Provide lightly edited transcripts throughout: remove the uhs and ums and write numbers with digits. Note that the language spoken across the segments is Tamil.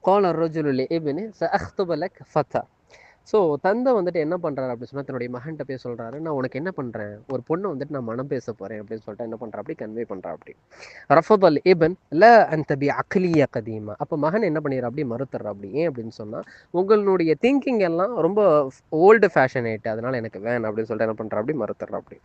கால الرجل لابنه سأخطب لك فتى. ஸோ தந்தை வந்துட்டு என்ன பண்ணுறாரு அப்படின்னு சொன்னால் தன்னுடைய மகன்கிட்ட போய் சொல்கிறாரு, நான் உனக்கு என்ன பண்ணுறேன், ஒரு பொண்ணை வந்துட்டு நான் மனம் பேச போகிறேன் அப்படின்னு சொல்லிட்டு என்ன பண்ணுறா அப்படி கன்வே பண்ணுறா அப்படி. ரஃபதல் இபன் ல அந்த பி அக்லிய கதீமா. அப்போ மகன் என்ன பண்ணிடுற அப்படி மறுத்துறா அப்படி. ஏன் அப்படின்னு சொன்னால் உங்களுடைய திங்கிங் எல்லாம் ரொம்ப ஓல்டு ஃபேஷன் ஆயிட்டு, அதனால எனக்கு வேணும் அப்படின்னு சொல்லிட்டு என்ன பண்ணுறா அப்படி மறுத்துறா அப்படி.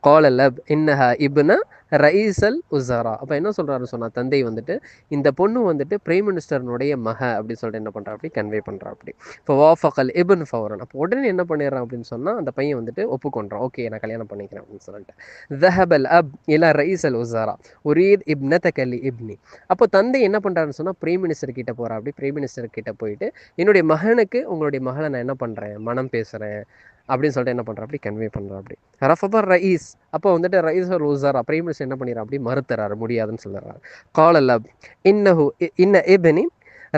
கால லப் இன்னஹா இப்ன ரயீசல் உஸரா. அப்போ என்ன சொல்கிறாரு சொன்னால் தந்தை வந்துட்டு இந்த பொண்ணு வந்துட்டு பிரைம் மினிஸ்டர்னுடைய மக அப்படின்னு சொல்லிட்டு என்ன பண்ணுறா அப்படி கன்வே பண்ணுறா அப்படி. இப்போ வாஃபகல் இபன் ஃபௌரன். அப்போ உடனே என்ன பண்ணிடுறான் அப்படின்னு சொன்னால் அந்த பையன் வந்துட்டு ஒப்புக்கொண்டான், ஓகே நான் கல்யாணம் பண்ணிக்கிறேன் அப்படின்னு சொல்லிட்டு. தஹபல் அப் இலா ரயீஸ் அல் உஸரா உரீத் இப்னதக லி இப்னி. அப்போ தந்தை என்ன பண்ணுறாருன்னு சொன்னால் பிரைம் மினிஸ்டர் கிட்ட போகிறா அப்படி. பிரைம் மினிஸ்டர் கிட்ட போயிட்டு என்னுடைய மகனுக்கு உங்களுடைய மகளை நான் என்ன பண்ணுறேன் மனம் பேசுகிறேன் அப்படின்னு சொல்லிட்டு என்ன பண்ணுறா அப்படி கன்வே பண்ணுறா அப்படி. ரஃபபர் ரயீஸ். அப்போ வந்துட்டு ரயீஸ் அல் உஸரா பிரைம் மினிஸ்டர் என்ன பண்ணிடுறா அப்படி மறுத்துறாரு, முடியாதுன்னு சொல்லுறாரு. காலல் அப் இன்னஹு இன்ன இப்னி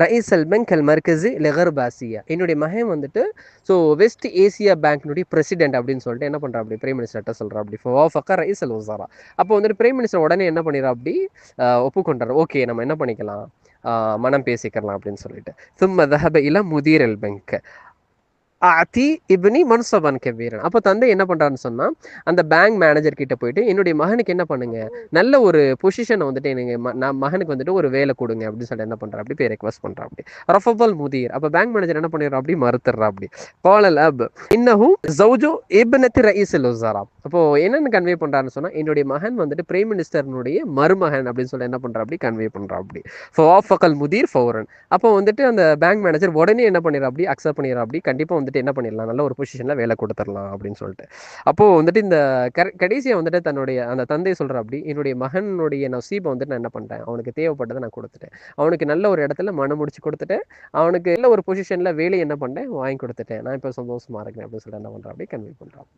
ரயீஸ் அல் பெங்க் அல் மர்கஸி லெகர்ப் ஆசியா. என்னுடைய மகன் வந்துட்டு ஸோ வெஸ்ட் ஏசியா பேங்க்னுடைய பிரசிடென்ட் அப்படின்னு சொல்லிட்டு என்ன பண்ணுறா அப்படி பிரைம் மினிஸ்டர்கிட்ட சொல்கிறா அப்படி. ஃபக்கர் ரயீஸ் அல் உஸரா. அப்போ வந்துட்டு பிரைம் மினிஸ்டர் உடனே என்ன பண்ணிடுறா அப்படி ஒப்புக்கொண்டார், ஓகே நம்ம என்ன பண்ணிக்கலாம் மனம் பேசிக்கலாம் அப்படின்னு சொல்லிட்டு. சும்ம தஹப இல முதீர் அல் பெங்க் அதி இப்னி மன்சபன் கபீரன். அப்போ தந்தை என்ன பண்ணுறான்னு சொன்னால் அந்த பேங்க் மேனேஜர் கிட்ட போயிட்டு என்னுடைய மகனுக்கு என்ன பண்ணுங்க நல்ல ஒரு பொசிஷனை வந்துட்டு எனக்கு நான் மகனுக்கு வந்துட்டு ஒரு வேலை கொடுங்க அப்படின்னு சொல்லிட்டு என்ன பண்ணுறா அப்படி போய் ரெக்வஸ்ட் பண்ணுறா அப்படி. ரஃபபல் முதீர். அப்போ பேங்க் மேனேஜர் என்ன பண்ணிடுறா அப்படி மறுத்துறா அப்படி. காலல் அப் இன்னஹு ஜௌஜு இப்னத்தி ரயீஸ் அல் உஸரா. அப்போ என்னென்னு கன்வே பண்ணுறான்னு சொன்னால் என்னுடைய மகன் வந்துட்டு பிரைம் மினிஸ்டர்னுடைய மருமகன் அப்படின்னு சொல்லி என்ன பண்ணுறா அப்படி கன்வே பண்ணுறா அப்படி. ஃபவாஃபகல் முதீர் ஃபௌரன். அப்போ வந்துட்டு அந்த பேங்க் மேனேஜர் உடனே என்ன பண்ணிடுறா அப்படி அக்செப்ட் பண்ணிடுறா அப்படி. கண்டிப்பாக வந்துட்டு என்ன பண்ணிடலாம் நல்ல ஒரு பொசிஷனில் வேலை கொடுத்துடலாம் அப்படின்னு சொல்லிட்டு. அப்போது வந்துட்டு இந்த கடைசியை வந்துட்டு தன்னுடைய அந்த தந்தை சொல்கிற அப்படி என்னுடைய மகனுடைய நசீபை வந்துட்டு நான் என்ன பண்ணுறேன் அவனுக்கு தேவைப்பட்டதை நான் கொடுத்துட்டேன், அவனுக்கு நல்ல ஒரு இடத்துல மனம் முடிச்சு கொடுத்துட்டேன், அவனுக்கு நல்ல ஒரு பொசிஷனில் வேலையை என்ன பண்ணேன் வாங்கி கொடுத்துட்டேன், நான் இப்போ சந்தோஷமாக இருக்கேன் அப்படின்னு சொல்லிட்டு என்ன பண்ணுறேன் அப்படி கன்வே பண்ணுறான்.